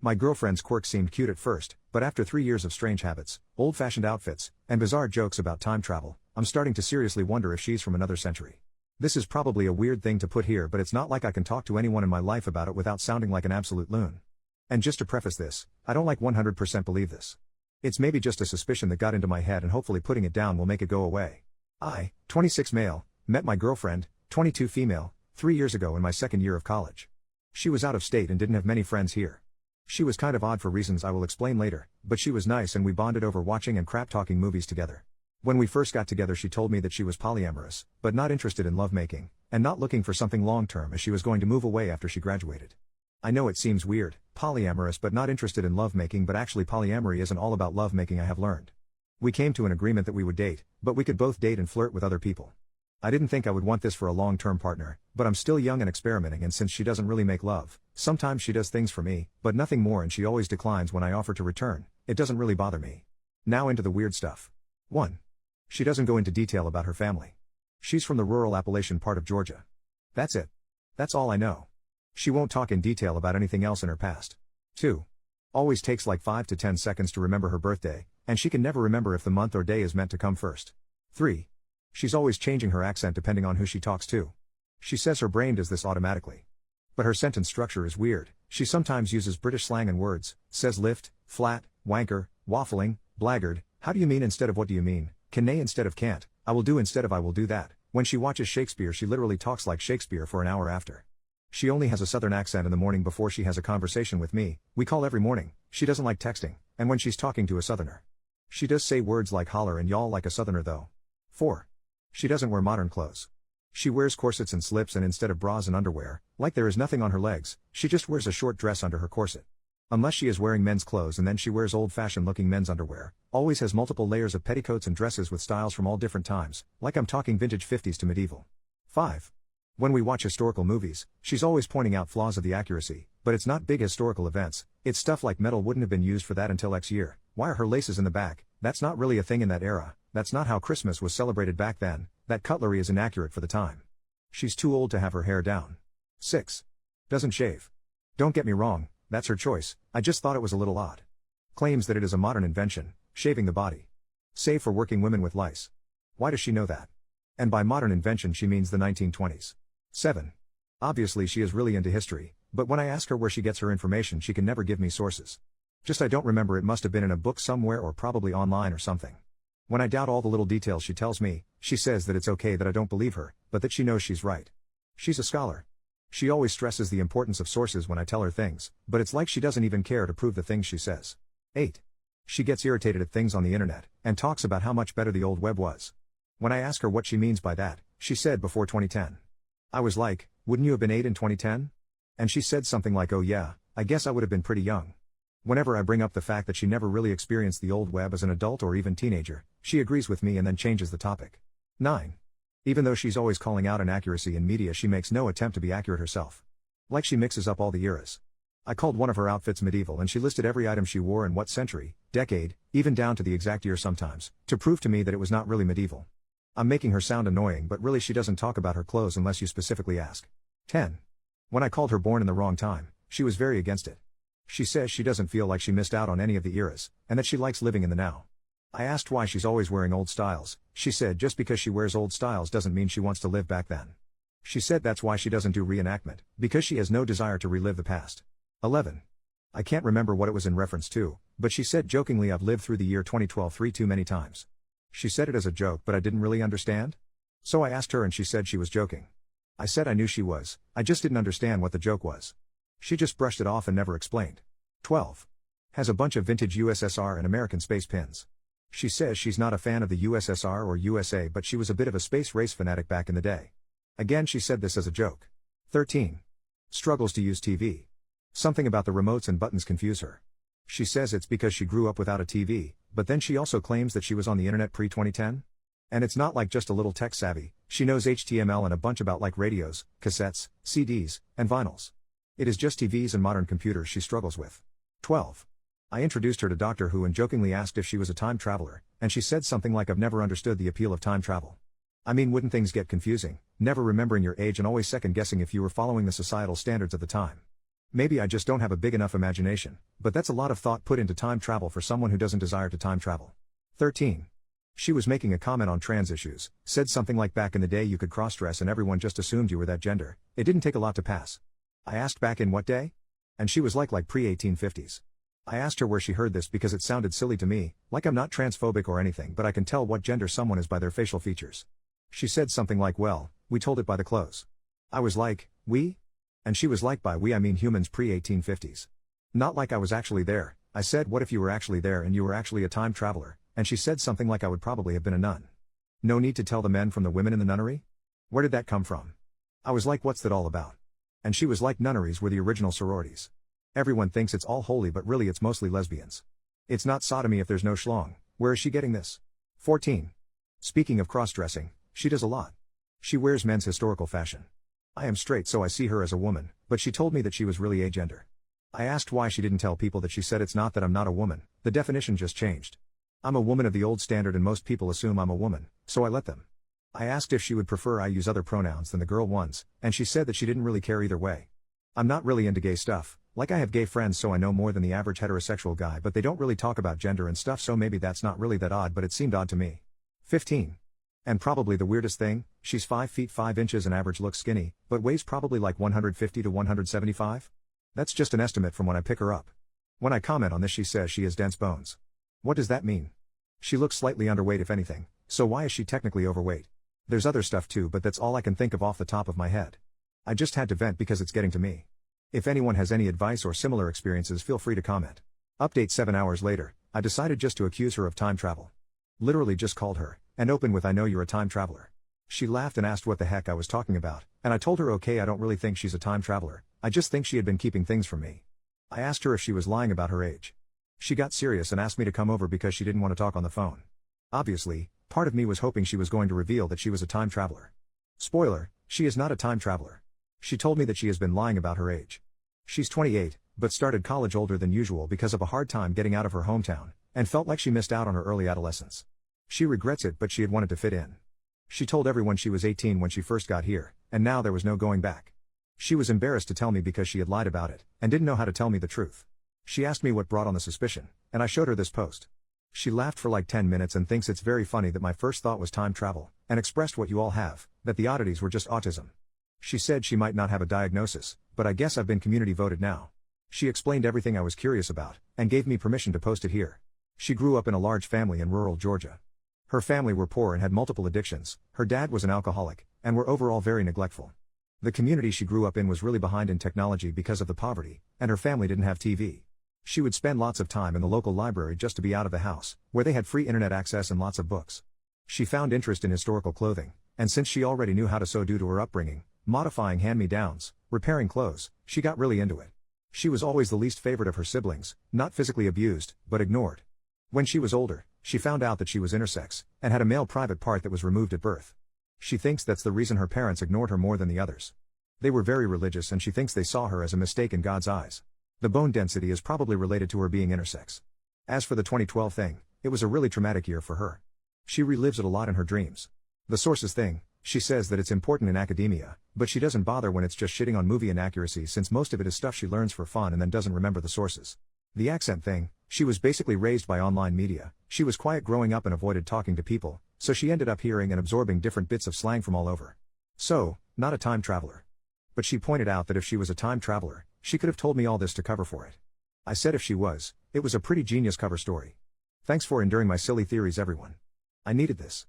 My girlfriend's quirks seemed cute at first, but after 3 years of strange habits, old-fashioned outfits, and bizarre jokes about time travel, I'm starting to seriously wonder if she's from another century. This is probably a weird thing to put here, but it's not like I can talk to anyone in my life about it without sounding like an absolute loon. And just to preface this, I don't like 100% believe this. It's maybe just a suspicion that got into my head, and hopefully putting it down will make it go away. I, 26 male, met my girlfriend, 22 female, 3 years ago in my second year of college. She was out of state and didn't have many friends here. She was kind of odd for reasons I will explain later, but she was nice and we bonded over watching and crap-talking movies together. When we first got together, she told me that she was polyamorous, but not interested in lovemaking, and not looking for something long-term as she was going to move away after she graduated. I know it seems weird, polyamorous but not interested in lovemaking, but actually polyamory isn't all about lovemaking, I have learned. We came to an agreement that we would date, but we could both date and flirt with other people. I didn't think I would want this for a long-term partner, but I'm still young and experimenting, and since she doesn't really make love, sometimes she does things for me, but nothing more, and she always declines when I offer to return. It doesn't really bother me. Now into the weird stuff. 1. She doesn't go into detail about her family. She's from the rural Appalachian part of Georgia. That's it. That's all I know. She won't talk in detail about anything else in her past. 2. Always takes like 5 to 10 seconds to remember her birthday, and she can never remember if the month or day is meant to come first. 3. She's always changing her accent depending on who she talks to. She says her brain does this automatically. But her sentence structure is weird. She sometimes uses British slang and words, says lift, flat, wanker, waffling, blackguard, how do you mean instead of what do you mean, can nay instead of can't, I will do instead of I will do that. When she watches Shakespeare, she literally talks like Shakespeare for an hour after. She only has a southern accent in the morning before she has a conversation with me. We call every morning. She doesn't like texting, and when she's talking to a southerner, she does say words like holler and y'all like a southerner though. 4. She doesn't wear modern clothes. She wears corsets and slips, and instead of bras and underwear, like there is nothing on her legs, she just wears a short dress under her corset. Unless she is wearing men's clothes, and then she wears old-fashioned looking men's underwear, always has multiple layers of petticoats and dresses with styles from all different times, like I'm talking vintage 50s to medieval. 5. When we watch historical movies, she's always pointing out flaws of the accuracy, but it's not big historical events, it's stuff like metal wouldn't have been used for that until X year, why are her laces in the back, that's not really a thing in that era, that's not how Christmas was celebrated back then, that cutlery is inaccurate for the time. She's too old to have her hair down. 6. Doesn't shave. Don't get me wrong, that's her choice, I just thought it was a little odd. Claims that it is a modern invention, shaving the body. Save for working women with lice. Why does she know that? And by modern invention she means the 1920s. 7. Obviously she is really into history, but when I ask her where she gets her information she can never give me sources. Just I don't remember, it must have been in a book somewhere or probably online or something. When I doubt all the little details she tells me, she says that it's okay that I don't believe her, but that she knows she's right. She's a scholar. She always stresses the importance of sources when I tell her things, but it's like she doesn't even care to prove the things she says. 8. She gets irritated at things on the internet, and talks about how much better the old web was. When I ask her what she means by that, she said before 2010. I was like, wouldn't you have been 8 in 2010? And she said something like, oh yeah, I guess I would have been pretty young. Whenever I bring up the fact that she never really experienced the old web as an adult or even teenager, she agrees with me and then changes the topic. 9. Even though she's always calling out inaccuracy in media, she makes no attempt to be accurate herself. Like she mixes up all the eras. I called one of her outfits medieval and she listed every item she wore and what century, decade, even down to the exact year sometimes, to prove to me that it was not really medieval. I'm making her sound annoying, but really she doesn't talk about her clothes unless you specifically ask. 10. When I called her born in the wrong time, she was very against it. She says she doesn't feel like she missed out on any of the eras, and that she likes living in the now. I asked why she's always wearing old styles. She said just because she wears old styles doesn't mean she wants to live back then. She said that's why she doesn't do reenactment, because she has no desire to relive the past. 11. I can't remember what it was in reference to, but she said jokingly, I've lived through the year 2012 too many times. She said it as a joke, but I didn't really understand. So I asked her and she said she was joking. I said I knew she was, I just didn't understand what the joke was. She just brushed it off and never explained. 12. Has a bunch of vintage USSR and American space pins. She says she's not a fan of the USSR or USA, but she was a bit of a space race fanatic back in the day. Again, she said this as a joke. 13. Struggles to use TV. Something about the remotes and buttons confuse her. She says it's because she grew up without a TV, but then she also claims that she was on the internet pre-2010. And it's not like just a little tech savvy, she knows HTML and a bunch about like radios, cassettes, CDs, and vinyls. It is just TVs and modern computers she struggles with. 12. I introduced her to Doctor Who and jokingly asked if she was a time traveler, and she said something like, I've never understood the appeal of time travel. I mean, wouldn't things get confusing, never remembering your age and always second guessing if you were following the societal standards of the time? Maybe I just don't have a big enough imagination, but that's a lot of thought put into time travel for someone who doesn't desire to time travel. 13. She was making a comment on trans issues, said something like back in the day you could cross-dress and everyone just assumed you were that gender, it didn't take a lot to pass. I asked back in what day? And she was like pre-1850s. I asked her where she heard this because it sounded silly to me, like I'm not transphobic or anything but I can tell what gender someone is by their facial features. She said something like well, we told it by the clothes. I was like, we? And she was like by we I mean humans pre-1850s. Not like I was actually there. I said what if you were actually there and you were actually a time traveler, and she said something like I would probably have been a nun. No need to tell the men from the women in the nunnery? Where did that come from? I was like what's that all about? And she was like nunneries were the original sororities. Everyone thinks it's all holy but really it's mostly lesbians. It's not sodomy if there's no schlong. Where is she getting this? 14. Speaking of cross-dressing, she does a lot. She wears men's historical fashion. I am straight so I see her as a woman, but she told me that she was really agender. I asked why she didn't tell people that she said it's not that I'm not a woman, the definition just changed. I'm a woman of the old standard and most people assume I'm a woman, so I let them. I asked if she would prefer I use other pronouns than the girl ones, and she said that she didn't really care either way. I'm not really into gay stuff, like I have gay friends so I know more than the average heterosexual guy but they don't really talk about gender and stuff so maybe that's not really that odd but it seemed odd to me. 15. And probably the weirdest thing, she's 5 feet 5 inches and average looks skinny, but weighs probably like 150 to 175? That's just an estimate from when I pick her up. When I comment on this she says she has dense bones. What does that mean? She looks slightly underweight if anything, so why is she technically overweight? There's other stuff too but that's all I can think of off the top of my head. I just had to vent because it's getting to me. If anyone has any advice or similar experiences feel free to comment. Update 7 hours later, I decided just to accuse her of time travel. Literally just called her, and opened with I know you're a time traveler. She laughed and asked what the heck I was talking about, and I told her okay I don't really think she's a time traveler, I just think she had been keeping things from me. I asked her if she was lying about her age. She got serious and asked me to come over because she didn't want to talk on the phone. Obviously, part of me was hoping she was going to reveal that she was a time traveler. Spoiler, she is not a time traveler. She told me that she has been lying about her age. She's 28, but started college older than usual because of a hard time getting out of her hometown, and felt like she missed out on her early adolescence. She regrets it but she had wanted to fit in. She told everyone she was 18 when she first got here, and now there was no going back. She was embarrassed to tell me because she had lied about it, and didn't know how to tell me the truth. She asked me what brought on the suspicion, and I showed her this post. She laughed for like 10 minutes and thinks it's very funny that my first thought was time travel, and expressed what you all have, that the oddities were just autism. She said she might not have a diagnosis, but I guess I've been community voted now. She explained everything I was curious about, and gave me permission to post it here. She grew up in a large family in rural Georgia. Her family were poor and had multiple addictions, her dad was an alcoholic, and were overall very neglectful. The community she grew up in was really behind in technology because of the poverty, and her family didn't have TV. She would spend lots of time in the local library just to be out of the house, where they had free internet access and lots of books. She found interest in historical clothing, and since she already knew how to sew due to her upbringing, modifying hand-me-downs, repairing clothes, she got really into it. She was always the least favorite of her siblings, not physically abused, but ignored. When she was older, she found out that she was intersex, and had a male private part that was removed at birth. She thinks that's the reason her parents ignored her more than the others. They were very religious and she thinks they saw her as a mistake in God's eyes. The bone density is probably related to her being intersex. As for the 2012 thing, it was a really traumatic year for her. She relives it a lot in her dreams. The sources thing, she says that it's important in academia, but she doesn't bother when it's just shitting on movie inaccuracies since most of it is stuff she learns for fun and then doesn't remember the sources. The accent thing, she was basically raised by online media, she was quiet growing up and avoided talking to people, so she ended up hearing and absorbing different bits of slang from all over. So, not a time traveler. But she pointed out that if she was a time traveler, she could have told me all this to cover for it. I said if she was, it was a pretty genius cover story. Thanks for enduring my silly theories everyone. I needed this.